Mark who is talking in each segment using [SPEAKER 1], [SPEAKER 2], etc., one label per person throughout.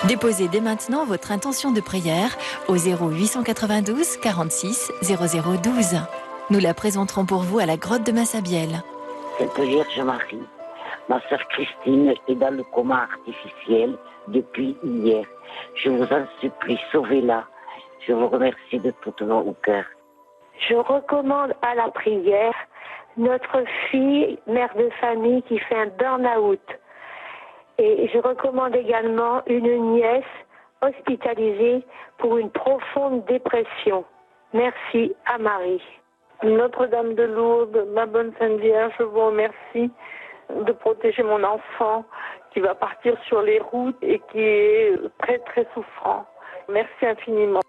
[SPEAKER 1] Déposez dès maintenant votre intention de prière au 0892 46 0012. Nous la présenterons pour vous à la grotte de Massabielle.
[SPEAKER 2] Sainte Vierge Marie, ma sœur Christine est dans le coma artificiel depuis hier. Je vous en supplie, sauvez-la. Je vous remercie de tout mon cœur.
[SPEAKER 3] Je recommande à la prière notre fille, mère de famille, qui fait un burn-out. Et je recommande également une nièce hospitalisée pour une profonde dépression. Merci à Marie.
[SPEAKER 4] Notre-Dame de Lourdes, ma bonne Sainte Vierge, je vous remercie de protéger mon enfant qui va partir sur les routes et qui est très très souffrant. Merci infiniment.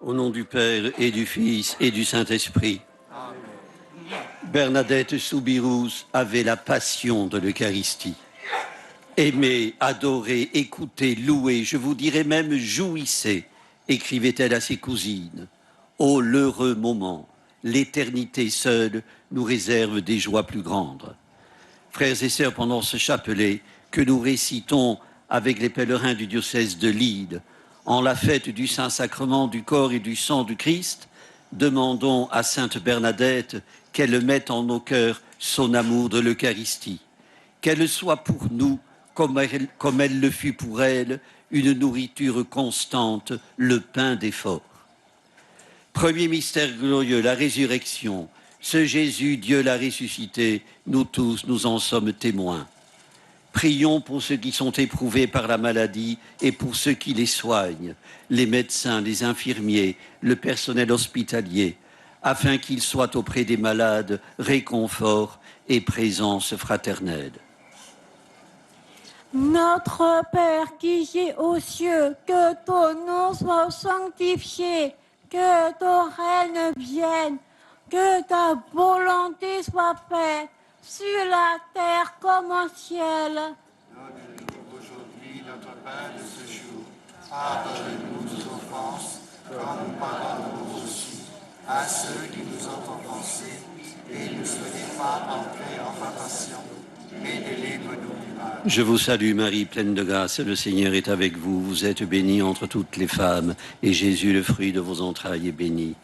[SPEAKER 5] Au nom du Père et du Fils et du Saint-Esprit. Bernadette Soubirous avait la passion de l'Eucharistie. Aimez, adorez, écoutez, louez, je vous dirais même jouissez, écrivait-elle à ses cousines. Oh, l'heureux moment, l'éternité seule nous réserve des joies plus grandes. Frères et sœurs, pendant ce chapelet que nous récitons avec les pèlerins du diocèse de Lille, en la fête du Saint-Sacrement du corps et du sang du Christ, demandons à Sainte Bernadette qu'elle mette en nos cœurs son amour de l'Eucharistie, qu'elle soit pour nous, comme elle le fut pour elle, une nourriture constante, le pain d'effort. Premier mystère glorieux, la résurrection. Ce Jésus, Dieu l'a ressuscité, nous tous, nous en sommes témoins. Prions pour ceux qui sont éprouvés par la maladie et pour ceux qui les soignent, les médecins, les infirmiers, le personnel hospitalier, afin qu'ils soient auprès des malades réconfort et présence fraternelle.
[SPEAKER 6] Notre Père qui es aux cieux, que ton nom soit sanctifié, que ton règne vienne, que ta volonté soit faite, sur la terre comme au ciel.
[SPEAKER 7] Donne-nous aujourd'hui notre pain de ce jour. Pardonne-nous nos offenses, comme nous pardonnons aussi à ceux qui nous ont offensés. Et ne nous laissez pas entrer en tentation, mais délivre-nous du mal.
[SPEAKER 5] Je vous salue Marie, pleine de grâce, le Seigneur est avec vous. Vous êtes bénie entre toutes les femmes, et Jésus, le fruit de vos entrailles, est béni.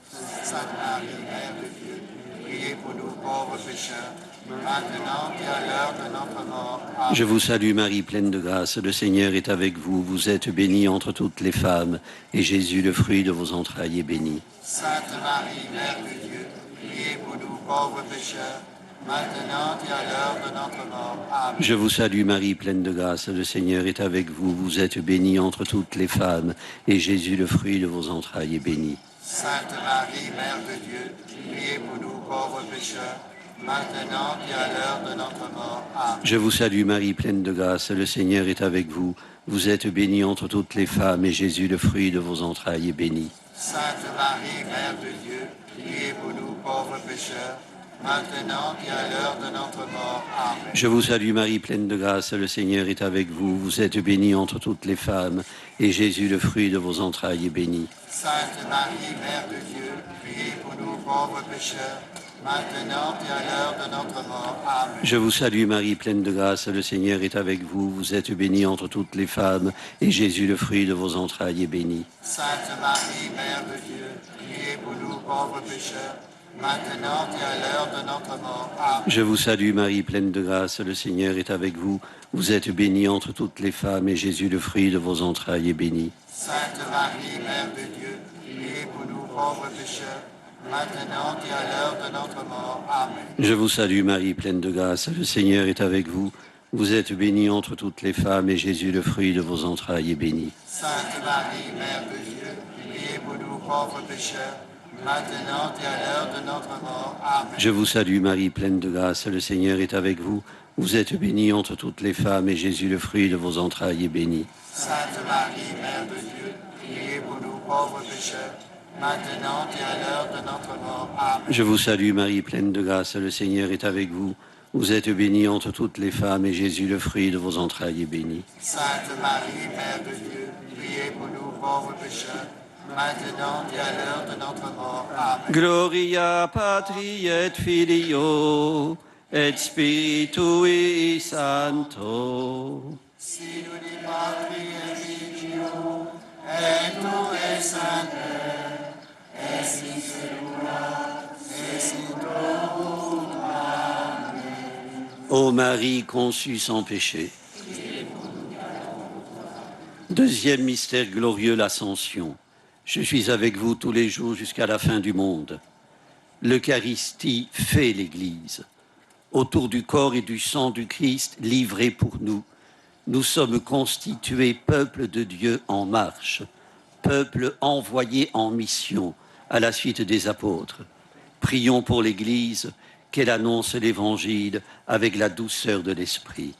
[SPEAKER 7] Sainte Marie, Mère de Dieu, priez pour nous pauvres pécheurs, maintenant et à l'heure de notre mort. Amen.
[SPEAKER 5] Je vous salue Marie, pleine de grâce, le Seigneur est avec vous. Vous êtes bénie entre toutes les femmes, et Jésus, le fruit de vos entrailles, est béni.
[SPEAKER 7] Sainte Marie, Mère de Dieu, priez pour nous pauvres pécheurs, maintenant et à l'heure de notre mort. Amen.
[SPEAKER 5] Je vous salue Marie, pleine de grâce, le Seigneur est avec vous. Vous êtes bénie entre toutes les femmes, et Jésus, le fruit de vos entrailles, est béni.
[SPEAKER 7] Sainte Marie, Mère de Dieu, priez pour nous pauvres pécheurs, maintenant et à l'heure de notre mort. Amen.
[SPEAKER 5] Je vous salue Marie, pleine de grâce, le Seigneur est avec vous. Vous êtes bénie entre toutes les femmes, et Jésus, le fruit de vos entrailles, est béni.
[SPEAKER 7] Sainte Marie, Mère de Dieu, priez pour nous pauvres pécheurs, maintenant et à l'heure de notre mort. Amen.
[SPEAKER 5] Je vous salue Marie, pleine de grâce, le Seigneur est avec vous. Vous êtes bénie entre toutes les femmes, et Jésus, le fruit de vos entrailles, est béni.
[SPEAKER 7] Sainte Marie, Mère de Dieu, priez pour nous pauvres pécheurs, maintenant et à l'heure de notre mort. Amen.
[SPEAKER 5] Je vous salue Marie, pleine de grâce, le Seigneur est avec vous. Vous êtes bénie entre toutes les femmes, et Jésus, le fruit de vos entrailles, est béni.
[SPEAKER 7] Sainte Marie, Mère de Dieu, priez pour nous pauvres pécheurs, maintenant et à l'heure de notre mort. Amen.
[SPEAKER 5] Je vous salue Marie, pleine de grâce, le Seigneur est avec vous. Vous êtes bénie entre toutes les femmes, et Jésus, le fruit de vos entrailles, est béni.
[SPEAKER 7] Sainte Marie, Mère de Dieu, priez pour nous pauvres pécheurs, maintenant et à l'heure de notre mort. Amen.
[SPEAKER 5] Je vous salue Marie, pleine de grâce, le Seigneur est avec vous. Vous êtes bénie entre toutes les femmes, et Jésus, le fruit de vos entrailles, est béni.
[SPEAKER 7] Sainte Marie, Mère de Dieu, priez pour nous pauvres pécheurs, maintenant et à l'heure de notre mort. Amen.
[SPEAKER 5] Je vous salue Marie, pleine de grâce, le Seigneur est avec vous. Vous êtes bénie entre toutes les femmes, et Jésus, le fruit de vos entrailles, est béni.
[SPEAKER 7] Sainte Marie, Mère de Dieu, priez pour nous pauvres pécheurs, maintenant et à l'heure de notre mort. Amen.
[SPEAKER 5] Je vous salue Marie, pleine de grâce, le Seigneur est avec vous. Vous êtes bénie entre toutes les femmes, et Jésus, le fruit de vos entrailles, est béni.
[SPEAKER 7] Sainte Marie, Mère de Dieu, priez pour nous pauvres pécheurs, maintenant et à l'heure de notre mort. Amen.
[SPEAKER 5] Gloria Patri et Filio et Spiritui Sancto.
[SPEAKER 7] si nous patri religio, et tu es sancte, et si celui-là, et si
[SPEAKER 5] Ô Marie conçue sans péché. Deuxième mystère glorieux, l'Ascension. Je suis avec vous tous les jours jusqu'à la fin du monde. L'Eucharistie fait l'Église. Autour du corps et du sang du Christ livré pour nous, nous sommes constitués peuple de Dieu en marche, peuple envoyé en mission à la suite des apôtres. Prions pour l'Église, qu'elle annonce l'Évangile avec la douceur de l'Esprit.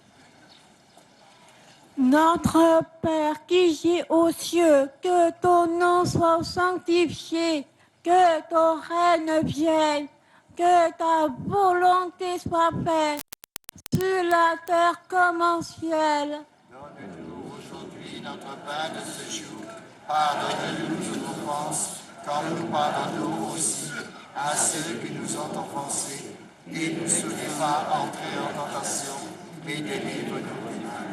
[SPEAKER 6] Notre Père qui es aux cieux, que ton nom soit sanctifié, que ton règne vienne, que ta volonté soit faite, sur la terre comme en ciel.
[SPEAKER 7] Donne-nous aujourd'hui notre pain de ce jour. Pardonne-nous nos offenses, comme nous pardonnons aussi à ceux qui nous ont offensés. Et ne nous laisse pas entrer en tentation, mais délivre-nous du mal.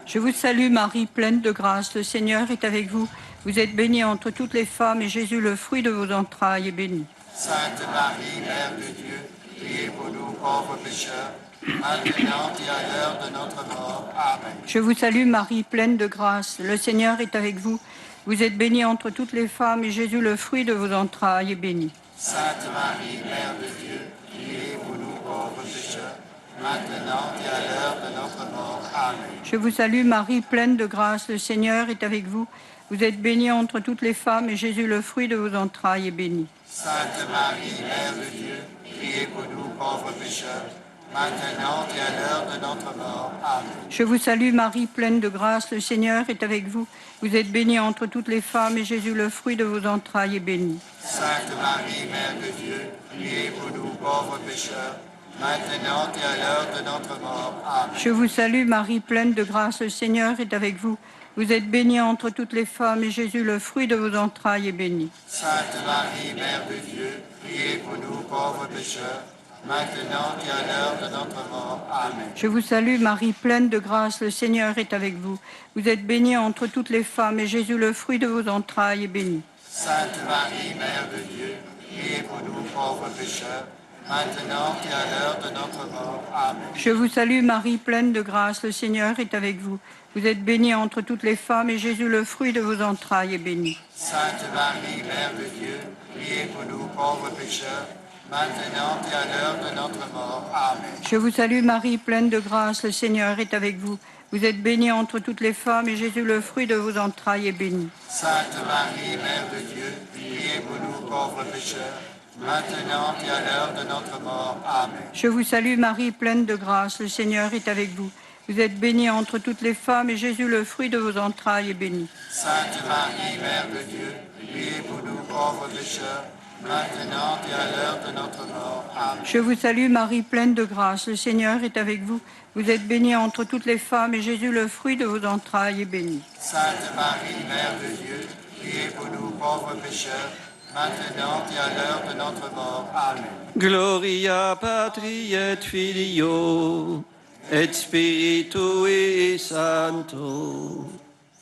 [SPEAKER 8] Je vous salue Marie, pleine de grâce, le Seigneur est avec vous. Vous êtes bénie entre toutes les femmes et Jésus, le fruit de vos entrailles, est béni.
[SPEAKER 7] Sainte Marie, Mère de Dieu, priez pour nous pauvres pécheurs, maintenant et à l'heure de notre mort. Amen.
[SPEAKER 8] Je vous salue Marie, pleine de grâce, le Seigneur est avec vous. Vous êtes bénie entre toutes les femmes et Jésus, le fruit de vos entrailles, est béni.
[SPEAKER 7] Sainte Marie, Mère de Dieu, priez pour nous pauvres pécheurs, maintenant et à l'heure de notre mort. Amen.
[SPEAKER 8] Je vous salue Marie, pleine de grâce, le Seigneur est avec vous. Vous êtes bénie entre toutes les femmes et Jésus, le fruit de vos entrailles, est béni.
[SPEAKER 7] Sainte Marie, Mère de Dieu, priez pour nous pauvres pécheurs, maintenant et à l'heure de notre mort. Amen.
[SPEAKER 8] Je vous salue Marie, pleine de grâce, le Seigneur est avec vous. Vous êtes bénie entre toutes les femmes et Jésus, le fruit de vos entrailles, est béni.
[SPEAKER 7] Sainte Marie, Mère de Dieu, priez pour nous pauvres pécheurs, maintenant et à l'heure de notre mort. Amen.
[SPEAKER 8] Je vous salue Marie, pleine de grâce, le Seigneur est avec vous. Vous êtes bénie entre toutes les femmes et Jésus, le fruit de vos entrailles, est béni.
[SPEAKER 7] Sainte Marie, Mère de Dieu, priez pour nous pauvres pécheurs, maintenant et à l'heure de notre mort. Amen.
[SPEAKER 8] Je vous salue Marie, pleine de grâce, le Seigneur est avec vous. Vous êtes bénie entre toutes les femmes et Jésus, le fruit de vos entrailles, est béni.
[SPEAKER 7] Sainte Marie, Mère de Dieu, priez pour nous pauvres pécheurs, maintenant et à l'heure de notre mort. Amen.
[SPEAKER 8] Je vous salue Marie, pleine de grâce, le Seigneur est avec vous. Vous êtes bénie entre toutes les femmes et Jésus, le fruit de vos entrailles, est béni.
[SPEAKER 7] Sainte Marie, Mère de Dieu, priez pour nous pauvres pécheurs, maintenant et à l'heure de notre mort. Amen.
[SPEAKER 8] Je vous salue Marie, pleine de grâce, le Seigneur est avec vous. Vous êtes bénie entre toutes les femmes et Jésus, le fruit de vos entrailles, est béni.
[SPEAKER 7] Sainte Marie, Mère de Dieu, priez pour nous pauvres pécheurs, maintenant et à l'heure de notre mort. Amen.
[SPEAKER 8] Je vous salue Marie, pleine de grâce, le Seigneur est avec vous. Vous êtes bénie entre toutes les femmes et Jésus, le fruit de vos entrailles, est béni.
[SPEAKER 7] Sainte Marie, Mère de Dieu, priez pour nous pauvres pécheurs, maintenant et à l'heure de notre mort. Amen.
[SPEAKER 8] Je vous salue Marie, pleine de grâce, le Seigneur est avec vous. Vous êtes bénie entre toutes les femmes et Jésus, le fruit de vos entrailles, est béni.
[SPEAKER 7] Sainte Marie, Mère de Dieu, priez pour nous pauvres pécheurs, maintenant et à l'heure de notre mort. Amen.
[SPEAKER 5] Gloria Patri et Filio et Spiritui Sancto.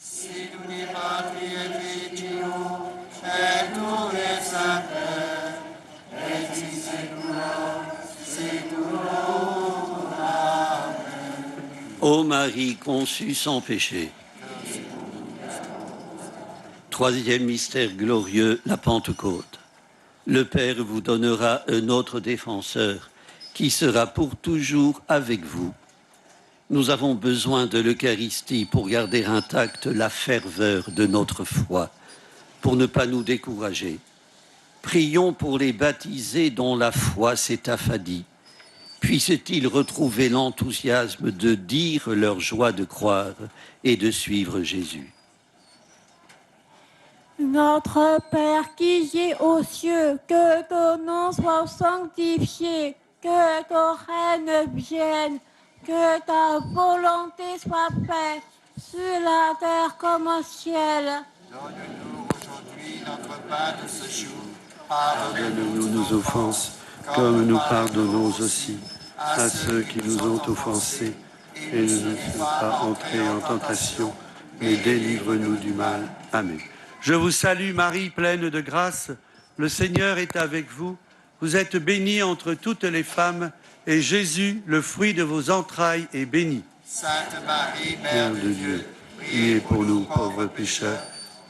[SPEAKER 7] Siduni Patri et Filio, et tu es sancte, et si
[SPEAKER 5] Ô Marie conçue sans péché. Troisième mystère glorieux, la Pentecôte. Le Père vous donnera un autre défenseur qui sera pour toujours avec vous. Nous avons besoin de l'Eucharistie pour garder intacte la ferveur de notre foi, pour ne pas nous décourager. Prions pour les baptisés dont la foi s'est affadie. Puissent-ils retrouver l'enthousiasme de dire leur joie de croire et de suivre Jésus.
[SPEAKER 6] Notre Père qui es aux cieux, que ton nom soit sanctifié, que ton règne vienne, que ta volonté soit faite, sur la terre comme au ciel.
[SPEAKER 7] Donne-nous aujourd'hui notre pain de ce jour. Pardonne-nous
[SPEAKER 5] Nos offenses, comme nous pardonnons aussi à ceux qui nous ont offensés. et ne nous fais pas entrer en tentation, mais délivre-nous du mal. Amen. Je vous salue Marie, pleine de grâce. Le Seigneur est avec vous. Vous êtes bénie entre toutes les femmes, et Jésus, le fruit de vos entrailles, est béni.
[SPEAKER 7] Sainte Marie, Mère de Dieu,
[SPEAKER 5] priez pour nous pauvres pécheurs,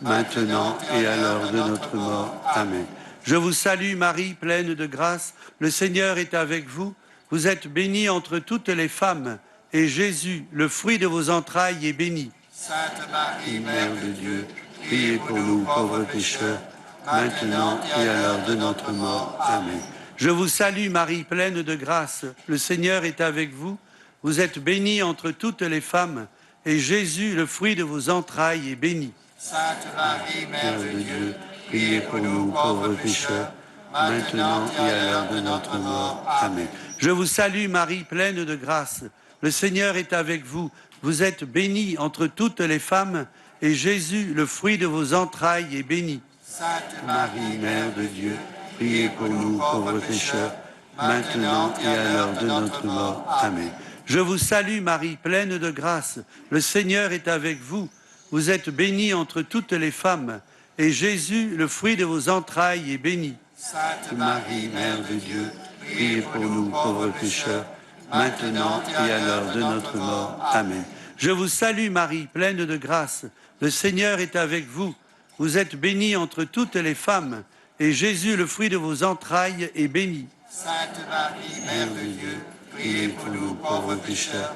[SPEAKER 5] maintenant et à l'heure de notre mort. Amen. Je vous salue Marie, pleine de grâce. Le Seigneur est avec vous. Vous êtes bénie entre toutes les femmes, et Jésus, le fruit de vos entrailles, est béni.
[SPEAKER 7] Sainte Marie,
[SPEAKER 5] Mère de Dieu, priez pour nous pauvres pécheurs, maintenant et à l'heure de notre mort. Amen. Je vous salue Marie, pleine de grâce. Le Seigneur est avec vous. Vous êtes bénie entre toutes les femmes, et Jésus, le fruit de vos entrailles, est béni.
[SPEAKER 7] Sainte Marie, Mère de Dieu,
[SPEAKER 5] priez pour nous pauvres pécheurs, maintenant et à l'heure de notre mort. Amen. Je vous salue Marie, pleine de grâce. Le Seigneur est avec vous. Vous êtes bénie entre toutes les femmes, et Jésus, le fruit de vos entrailles, est béni.
[SPEAKER 7] Sainte
[SPEAKER 5] Marie, Mère de Dieu, priez pour nous pauvres pécheurs, maintenant et à l'heure de notre mort. Amen. Je vous salue Marie, pleine de grâce. Le Seigneur est avec vous. Vous êtes bénie entre toutes les femmes, et Jésus, le fruit de vos entrailles, est béni.
[SPEAKER 7] Sainte
[SPEAKER 5] Marie, Mère de Dieu, priez pour nous pauvres pécheurs, maintenant et à l'heure de notre mort. Amen. Je vous salue Marie, pleine de grâce. Le Seigneur est avec vous. Vous êtes bénie entre toutes les femmes, et Jésus, le fruit de vos entrailles, est béni.
[SPEAKER 7] Sainte Marie, Mère de Dieu,
[SPEAKER 5] priez pour nous pauvres pécheurs,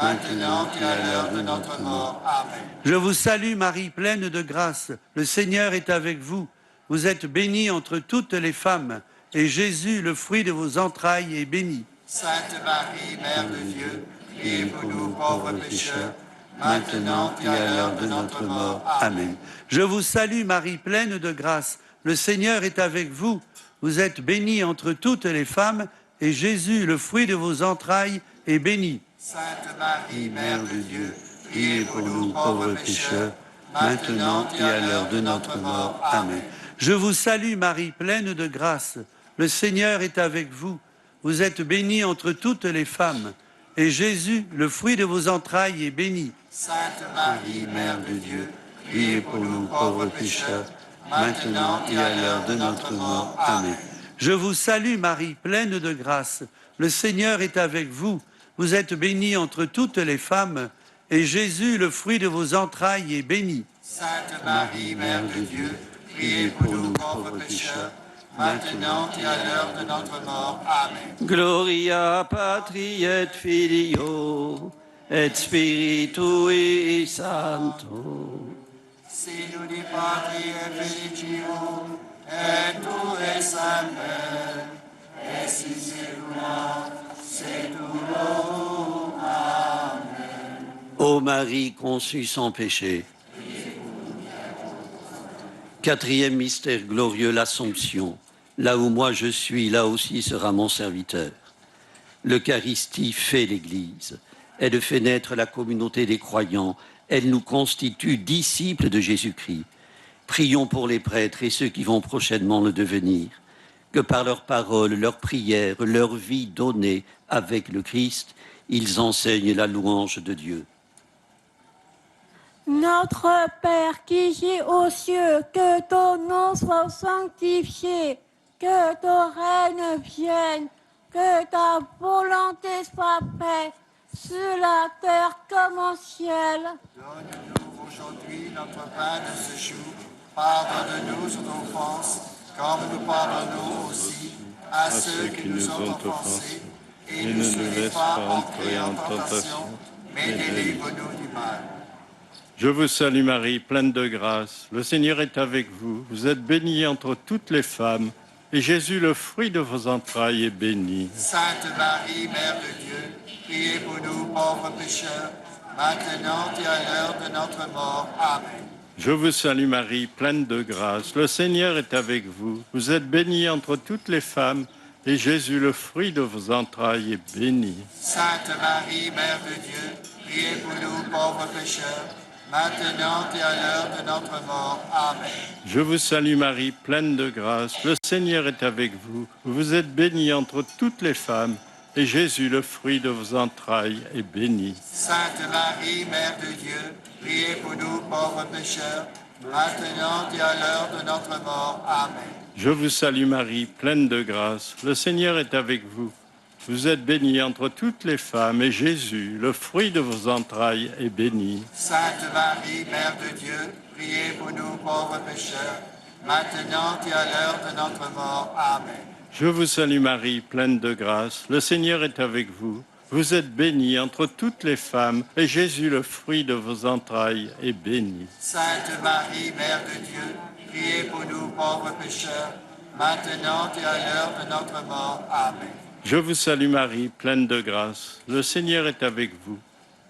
[SPEAKER 5] maintenant et à l'heure de notre mort.
[SPEAKER 7] Amen.
[SPEAKER 5] Je vous salue Marie, pleine de grâce. Le Seigneur est avec vous. Vous êtes bénie entre toutes les femmes, et Jésus, le fruit de vos entrailles, est béni.
[SPEAKER 7] Sainte Marie, Mère de Dieu,
[SPEAKER 5] priez pour nous pauvres pécheurs, maintenant et à l'heure de notre mort. Amen. Je vous salue Marie, pleine de grâce. Le Seigneur est avec vous. Vous êtes bénie entre toutes les femmes, et Jésus, le fruit de vos entrailles, est béni.
[SPEAKER 7] Sainte Marie,
[SPEAKER 5] Mère de Dieu, priez pour nous pauvres pécheurs, maintenant et à l'heure de notre mort. Amen. Je vous salue Marie, pleine de grâce. Le Seigneur est avec vous. Vous êtes bénie entre toutes les femmes, et Jésus, le fruit de vos entrailles, est béni.
[SPEAKER 7] Sainte Marie,
[SPEAKER 5] Mère de Dieu, priez pour nous pauvres pécheurs, maintenant et à l'heure de notre mort. Amen. Je vous salue Marie, pleine de grâce. Le Seigneur est avec vous. Vous êtes bénie entre toutes les femmes, et Jésus, le fruit de vos entrailles, est béni.
[SPEAKER 7] Sainte Marie, Mère de Dieu,
[SPEAKER 5] priez pour nous pauvres pécheurs,
[SPEAKER 7] maintenant et à l'heure de notre mort. Amen.
[SPEAKER 5] Gloria Patri et Filio et Spiritui Sancto.
[SPEAKER 7] Signum di Patri et Filio et tu es Sancte, et si secula seculorum. Amen.
[SPEAKER 5] Ô Marie conçue sans péché. Quatrième mystère glorieux, l'Assomption. Là où moi je suis, là aussi sera mon serviteur. L'Eucharistie fait l'Église. Elle fait naître la communauté des croyants. Elle nous constitue disciples de Jésus-Christ. Prions pour les prêtres et ceux qui vont prochainement le devenir. Que par leurs paroles, leurs prières, leur vie donnée avec le Christ, ils enseignent la louange de Dieu.
[SPEAKER 6] Notre Père qui es aux cieux, que ton nom soit sanctifié, que ton règne vienne, que ta volonté soit faite sur la terre comme au ciel.
[SPEAKER 7] Donne-nous aujourd'hui notre pain de ce jour. Pardonne-nous nos offenses, comme nous pardonnons aussi à ceux qui nous ont offensés. Et ne nous laisse pas entrer en tentation, mais délivre-nous du mal.
[SPEAKER 9] Je vous salue Marie, pleine de grâce. Le Seigneur est avec vous. Vous êtes bénie entre toutes les femmes, et Jésus, le fruit de vos entrailles, est béni.
[SPEAKER 7] Sainte Marie, Mère de Dieu, priez pour nous pauvres pécheurs, maintenant et à l'heure de notre mort. Amen.
[SPEAKER 9] Je vous salue Marie, pleine de grâce. Le Seigneur est avec vous. Vous êtes bénie entre toutes les femmes, et Jésus, le fruit de vos entrailles, est béni.
[SPEAKER 7] Sainte Marie, Mère de Dieu, priez pour nous pauvres pécheurs, maintenant et à l'heure de notre mort. Amen.
[SPEAKER 9] Je vous salue Marie, pleine de grâce. Le Seigneur est avec vous. Vous êtes bénie entre toutes les femmes, et Jésus, le fruit de vos entrailles, est béni.
[SPEAKER 7] Sainte Marie, Mère de Dieu, priez pour nous pauvres pécheurs, maintenant et à l'heure de notre mort. Amen.
[SPEAKER 9] Je vous salue Marie, pleine de grâce. Le Seigneur est avec vous. Vous êtes bénie entre toutes les femmes, et Jésus, le fruit de vos entrailles, est béni.
[SPEAKER 7] Sainte Marie, Mère de Dieu, priez pour nous pauvres pécheurs, maintenant et à l'heure de notre mort. Amen.
[SPEAKER 9] Je vous salue Marie, pleine de grâce. Le Seigneur est avec vous. Vous êtes bénie entre toutes les femmes, et Jésus, le fruit de vos entrailles, est béni.
[SPEAKER 7] Sainte Marie, Mère de Dieu, priez pour nous pauvres pécheurs, maintenant et à l'heure de notre mort. Amen.
[SPEAKER 9] Je vous salue Marie, pleine de grâce. Le Seigneur est avec vous.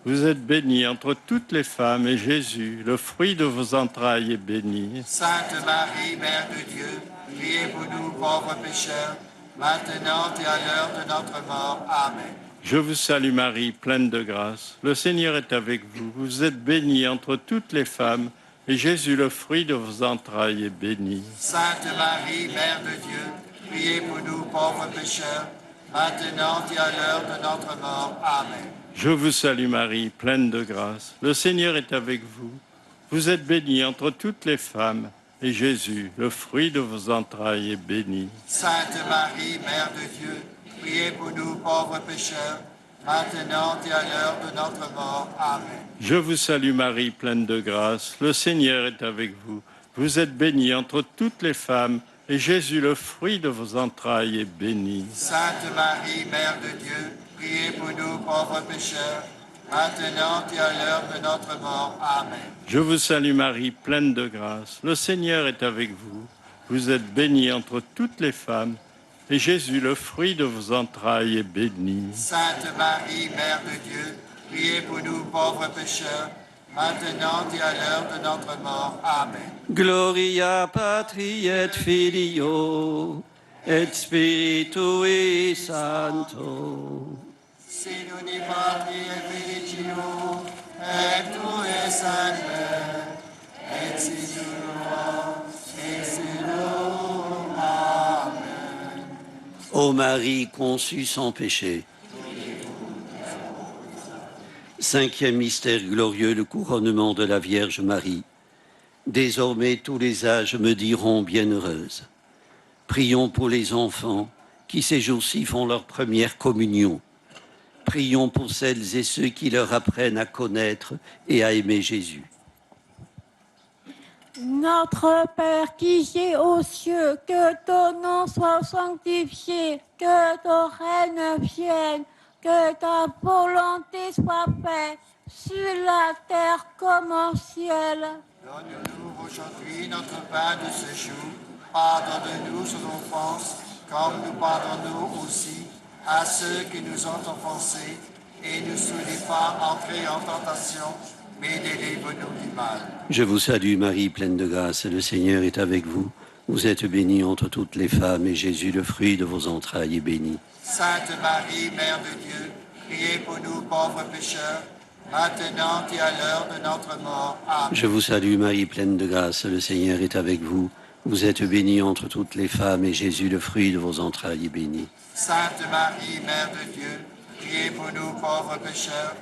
[SPEAKER 9] Vous êtes bénie entre toutes les femmes, et Jésus, le fruit de vos entrailles, est béni.
[SPEAKER 7] Sainte Marie, Mère de Dieu, priez pour nous pauvres pécheurs, maintenant et à l'heure de notre mort. Amen.
[SPEAKER 9] Je vous salue Marie, pleine de grâce. Le Seigneur est avec vous. Vous êtes bénie entre toutes les femmes, et Jésus, le fruit de vos entrailles, est béni.
[SPEAKER 7] Sainte Marie, Mère de Dieu, priez pour nous pauvres pécheurs, maintenant et à l'heure de notre mort. Amen.
[SPEAKER 9] Je vous salue Marie, pleine de grâce. Le Seigneur est avec vous. Vous êtes bénie entre toutes les femmes, et Jésus, le fruit de vos entrailles, est béni.
[SPEAKER 7] Sainte Marie, Mère de Dieu, priez pour nous pauvres pécheurs, maintenant et à l'heure de notre mort. Amen.
[SPEAKER 9] Je vous salue Marie, pleine de grâce. Le Seigneur est avec vous. Vous êtes bénie entre toutes les femmes, et Jésus, le fruit de vos entrailles, est béni.
[SPEAKER 7] Sainte Marie, Mère de Dieu, priez pour nous pauvres pécheurs, maintenant et à l'heure de notre mort. Amen.
[SPEAKER 9] Je vous salue Marie, pleine de grâce. Le Seigneur est avec vous. Vous êtes bénie entre toutes les femmes, et Jésus, le fruit de vos entrailles, est béni.
[SPEAKER 7] Sainte Marie, Mère de Dieu, priez pour nous pauvres pécheurs, maintenant et à l'heure de notre mort. Amen.
[SPEAKER 5] Gloria Patri et Filio et Spiritui Sancto.
[SPEAKER 7] Sinuni Patri et Filio et Tui Sancte, et Sidulo, et Sidulo. Amen.
[SPEAKER 5] Ô Marie conçue sans péché. Cinquième mystère glorieux, le couronnement de la Vierge Marie. Désormais, tous les âges me diront bienheureuse. Prions pour les enfants qui ces jours-ci font leur première communion. Prions pour celles et ceux qui leur apprennent à connaître et à aimer Jésus.
[SPEAKER 6] Notre Père qui es aux cieux, que ton nom soit sanctifié, que ton règne vienne, que ta volonté soit faite sur la terre comme au ciel.
[SPEAKER 7] Donne-nous aujourd'hui notre pain de ce jour. Pardonne-nous nos offenses, comme nous pardonnons aussi à ceux qui nous ont offensés. Et ne nous soumets pas entrer en tentation, mais délivre-nous du mal.
[SPEAKER 5] Je vous salue Marie, pleine de grâce, le Seigneur est avec vous. Vous êtes bénie entre toutes les femmes, et Jésus, le fruit de vos entrailles, est béni.
[SPEAKER 7] Sainte Marie, Mère de Dieu, priez pour nous pauvres pécheurs, maintenant et à l'heure de notre mort. Amen.
[SPEAKER 5] Je vous salue Marie, pleine de grâce, le Seigneur est avec vous. Vous êtes bénie entre toutes les femmes, et Jésus, le fruit de vos entrailles, est béni.
[SPEAKER 7] Sainte Marie, Mère de Dieu, priez pour nous pauvres pécheurs,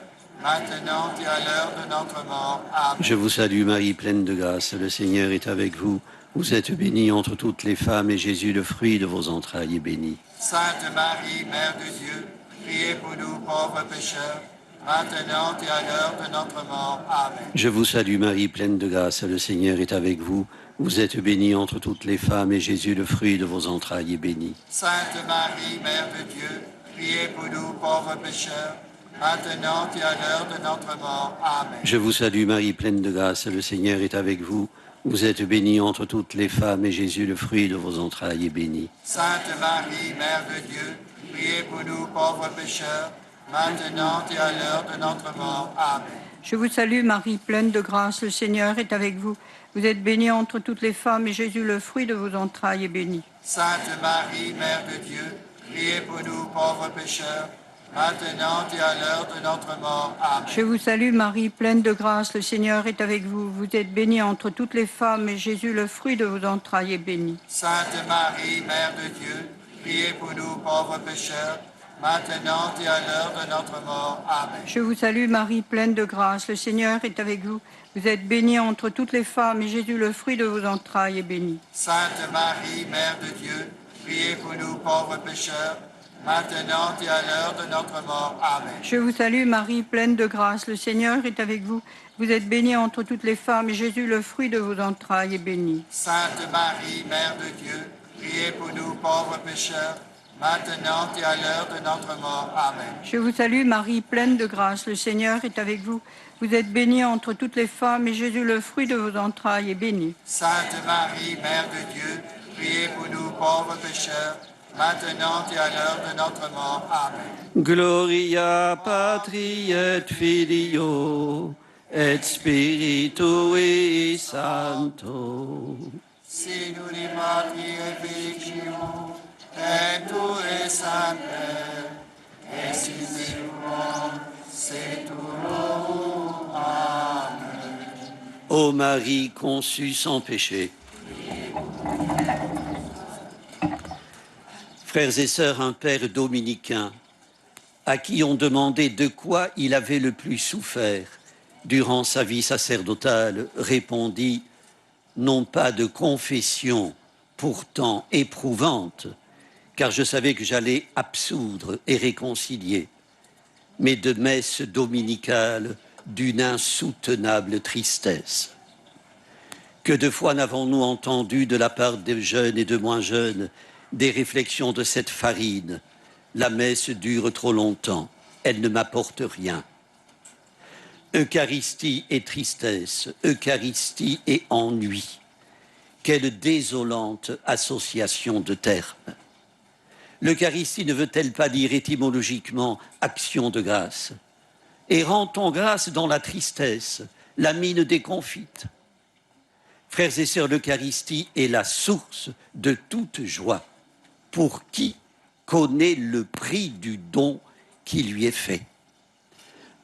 [SPEAKER 7] maintenant et à l'heure de notre mort. Amen.
[SPEAKER 5] Je vous salue Marie, pleine de grâce, le Seigneur est avec vous. Vous êtes bénie entre toutes les femmes, et Jésus, le fruit de vos entrailles, est béni.
[SPEAKER 7] Sainte Marie, Mère de Dieu, priez pour nous pauvres pécheurs, maintenant et à l'heure de notre mort. Amen.
[SPEAKER 5] Je vous salue Marie, pleine de grâce, le Seigneur est avec vous. Vous êtes bénie entre toutes les femmes, et Jésus, le fruit de vos entrailles, est béni.
[SPEAKER 7] Sainte Marie, Mère de Dieu, priez pour nous pauvres pécheurs, maintenant et à l'heure de notre mort. Amen.
[SPEAKER 5] Je vous salue Marie, pleine de grâce, le Seigneur est avec vous. Vous êtes bénie entre toutes les femmes, et Jésus, le fruit de vos entrailles, est béni.
[SPEAKER 7] Sainte Marie, Mère de Dieu, priez pour nous pauvres pécheurs, maintenant et à l'heure de notre mort. Amen.
[SPEAKER 8] Je vous salue Marie, pleine de grâce, le Seigneur est avec vous. Vous êtes bénie entre toutes les femmes, et Jésus, le fruit de vos entrailles, est béni.
[SPEAKER 7] Sainte Marie, Mère de Dieu, priez pour nous pauvres pécheurs, maintenant et à l'heure de notre mort. Amen.
[SPEAKER 8] Je vous salue Marie, pleine de grâce, le Seigneur est avec vous. Vous êtes bénie entre toutes les femmes, et Jésus, le fruit de vos entrailles, est béni.
[SPEAKER 7] Sainte Marie, Mère de Dieu, priez pour nous pauvres pécheurs, maintenant et à l'heure de notre mort. Amen.
[SPEAKER 8] Je vous salue Marie, pleine de grâce, le Seigneur est avec vous. Vous êtes bénie entre toutes les femmes et Jésus, le fruit de vos entrailles, est béni.
[SPEAKER 7] Sainte Marie, Mère de Dieu, priez pour nous pauvres pécheurs, maintenant et à l'heure de notre mort. Amen.
[SPEAKER 8] Je vous salue Marie, pleine de grâce, le Seigneur est avec vous. Vous êtes bénie entre toutes les femmes et Jésus, le fruit de vos entrailles, est béni.
[SPEAKER 7] Sainte Marie, Mère de Dieu, priez pour nous pauvres pécheurs, maintenant et à l'heure de notre mort. Amen.
[SPEAKER 8] Je vous salue Marie, pleine de grâce, le Seigneur est avec vous. Vous êtes bénie entre toutes les femmes et Jésus, le fruit de vos entrailles, est béni.
[SPEAKER 7] Sainte Marie, Mère de Dieu, priez pour nous pauvres pécheurs, maintenant et à l'heure de notre mort. Amen.
[SPEAKER 5] Gloria Patri et Filio et Spiritui Sancto.
[SPEAKER 7] Sinunima et Virginum, et tu es Sancte, et sincerement, c'est tout. Amen.
[SPEAKER 5] Ô Marie conçue sans péché. Frères et sœurs, un père dominicain à qui on demandait de quoi il avait le plus souffert durant sa vie sacerdotale répondit « Non pas de confession pourtant éprouvante, car je savais que j'allais absoudre et réconcilier, mais de messe dominicale d'une insoutenable tristesse. Que de fois n'avons-nous entendu de la part de jeunes et de moins jeunes des réflexions de cette farine. La messe dure trop longtemps, elle ne m'apporte rien. Eucharistie et tristesse, Eucharistie et ennui. Quelle désolante association de termes. L'Eucharistie ne veut-elle pas dire étymologiquement action de grâce? Et rend-on grâce dans la tristesse, la mine déconfite? Frères et sœurs, l'Eucharistie est la source de toute joie. Pour qui connaît le prix du don qui lui est fait?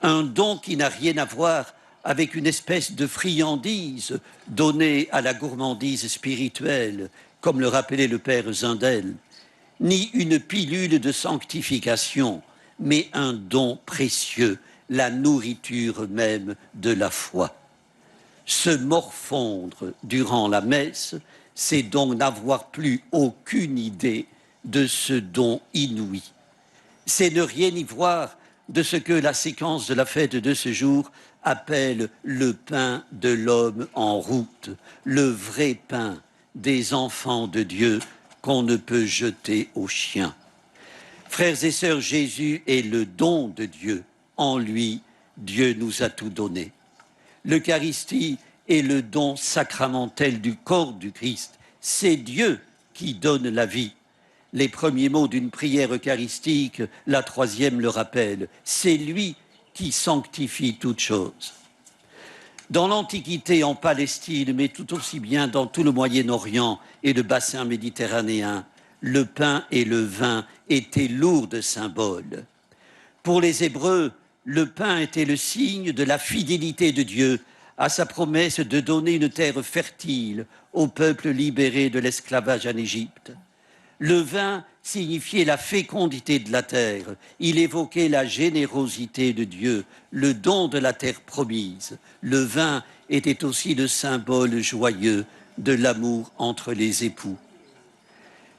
[SPEAKER 5] Un don qui n'a rien à voir avec une espèce de friandise donnée à la gourmandise spirituelle, comme le rappelait le père Zindel, ni une pilule de sanctification, mais un don précieux, la nourriture même de la foi. Se morfondre durant la messe, c'est donc n'avoir plus aucune idée de ce don inouï. C'est ne rien y voir de ce que la séquence de la fête de ce jour appelle le pain de l'homme en route, le vrai pain des enfants de Dieu qu'on ne peut jeter aux chiens. Frères et sœurs, Jésus est le don de Dieu. En lui, Dieu nous a tout donné. L'Eucharistie est le don sacramentel du corps du Christ. C'est Dieu qui donne la vie. Les premiers mots d'une prière eucharistique, la troisième le rappelle. C'est lui qui sanctifie toutes choses. Dans l'Antiquité, en Palestine, mais tout aussi bien dans tout le Moyen-Orient et le bassin méditerranéen, le pain et le vin étaient lourds de symboles. Pour les Hébreux, le pain était le signe de la fidélité de Dieu à sa promesse de donner une terre fertile au peuple libéré de l'esclavage en Égypte. Le vin signifiait la fécondité de la terre. Il évoquait la générosité de Dieu, le don de la terre promise. Le vin était aussi le symbole joyeux de l'amour entre les époux.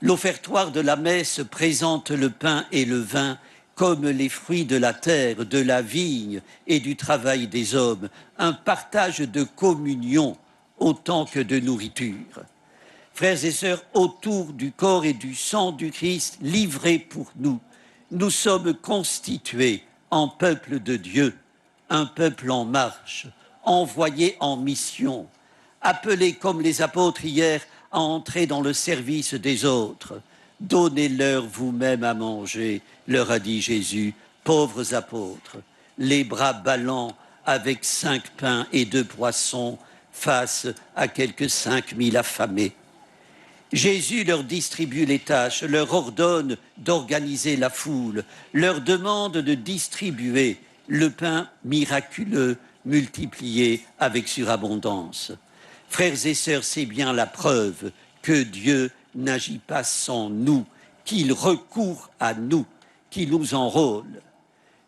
[SPEAKER 5] L'offertoire de la messe présente le pain et le vin comme les fruits de la terre, de la vigne et du travail des hommes, un partage de communion autant que de nourriture. Frères et sœurs, autour du corps et du sang du Christ livré pour nous, nous sommes constitués en peuple de Dieu, un peuple en marche, envoyé en mission, appelé comme les apôtres hier à entrer dans le service des autres. Donnez-leur vous-même à manger, leur a dit Jésus, pauvres apôtres, les bras ballants avec 5 pains et 2 poissons face à quelques 5000 affamés. Jésus leur distribue les tâches, leur ordonne d'organiser la foule, leur demande de distribuer le pain miraculeux multiplié avec surabondance. Frères et sœurs, c'est bien la preuve que Dieu n'agit pas sans nous, qu'il recourt à nous, qui nous enrôle.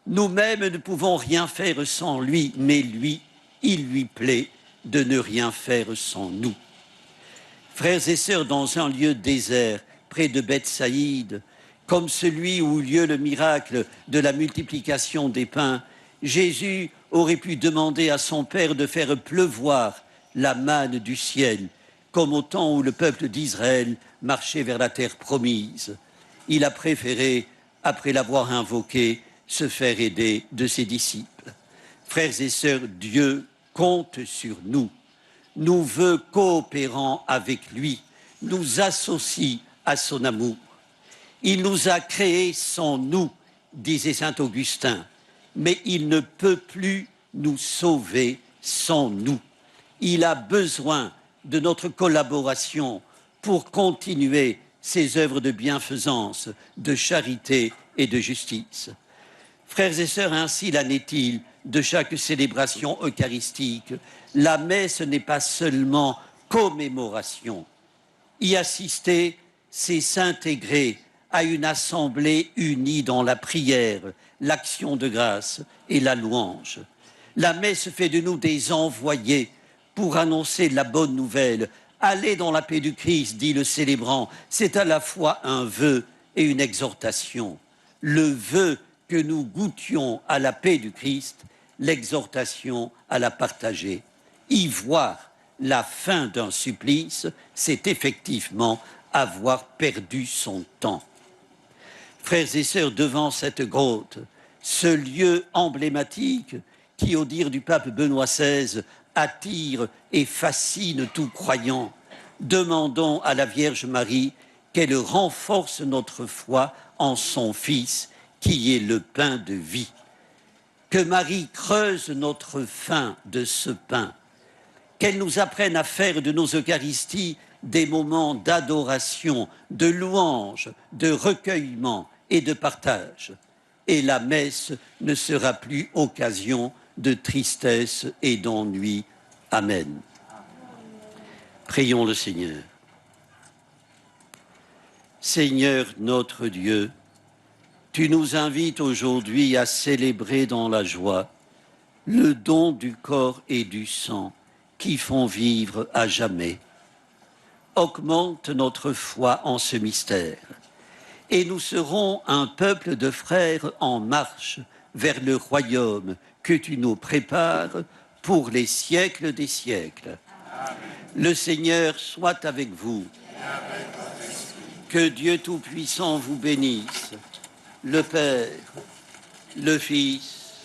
[SPEAKER 5] Nous-mêmes ne pouvons rien faire sans lui, mais lui, il lui plaît de ne rien faire sans nous. Frères et sœurs, dans un lieu désert, près de Bethsaïde, comme celui où eut lieu le miracle de la multiplication des pains, Jésus aurait pu demander à son Père de faire pleuvoir la manne du ciel, comme au temps où le peuple d'Israël marchait vers la terre promise. Il a préféré, après l'avoir invoqué, se faire aider de ses disciples. Frères et sœurs, Dieu compte sur nous, nous veut coopérant avec lui, nous associe à son amour. Il nous a créés sans nous, disait saint Augustin, mais il ne peut plus nous sauver sans nous. Il a besoin de notre collaboration pour continuer ses œuvres de bienfaisance, de charité et de justice. Frères et sœurs, ainsi l'en est-il de chaque célébration eucharistique. La messe n'est pas seulement commémoration. Y assister, c'est s'intégrer à une assemblée unie dans la prière, l'action de grâce et la louange. La messe fait de nous des envoyés pour annoncer la bonne nouvelle. Allez dans la paix du Christ, dit le célébrant. C'est à la fois un vœu et une exhortation. Le vœu que nous goûtions à la paix du Christ, l'exhortation à la partager. Y voir la fin d'un supplice, c'est effectivement avoir perdu son temps. Frères et sœurs, devant cette grotte, ce lieu emblématique qui, au dire du pape Benoît XVI, attire et fascine tout croyant, demandons à la Vierge Marie qu'elle renforce notre foi en son Fils, qui est le pain de vie. Que Marie creuse notre faim de ce pain, qu'elle nous apprenne à faire de nos Eucharisties des moments d'adoration, de louange, de recueillement et de partage. Et la messe ne sera plus occasion de tristesse et d'ennui. Amen. Prions le Seigneur. Seigneur notre Dieu, tu nous invites aujourd'hui à célébrer dans la joie le don du corps et du sang qui font vivre à jamais. Augmente notre foi en ce mystère et nous serons un peuple de frères en marche vers le royaume que tu nous prépares pour les siècles des siècles. Amen. Le Seigneur soit avec vous. Que Dieu Tout-Puissant vous bénisse, le Père, le Fils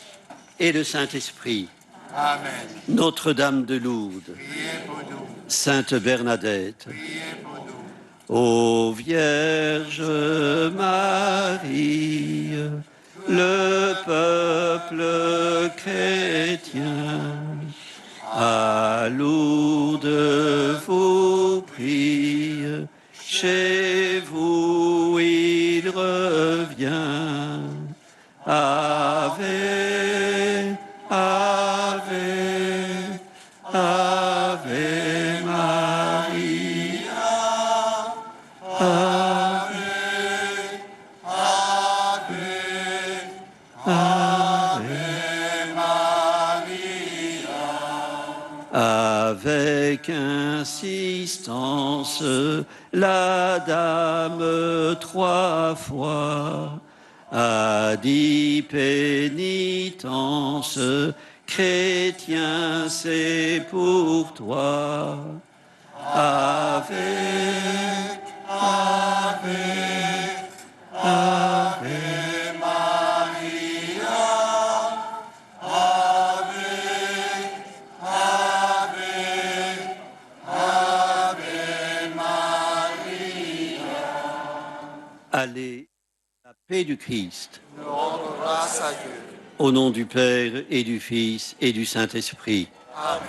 [SPEAKER 5] et le Saint-Esprit.
[SPEAKER 7] Amen.
[SPEAKER 5] Notre-Dame de Lourdes,
[SPEAKER 7] Priez pour nous.
[SPEAKER 5] Sainte Bernadette,
[SPEAKER 7] Priez pour nous.
[SPEAKER 5] ô Vierge Marie, le peuple chrétien, à Lourdes vous prie, chez vous il revient. Ave, Ave, Ave Maria, Ave, Ave, Ave Maria. Avec insistance, la dame 3 fois a dit pénitence, chrétien, c'est pour toi. Ave, Ave, Ave Maria, Ave, Ave, Ave Maria. Allez, la paix du Christ.
[SPEAKER 7] Nous rendons grâce à Dieu.
[SPEAKER 5] Au nom du Père et du Fils et du Saint-Esprit.
[SPEAKER 7] Amen.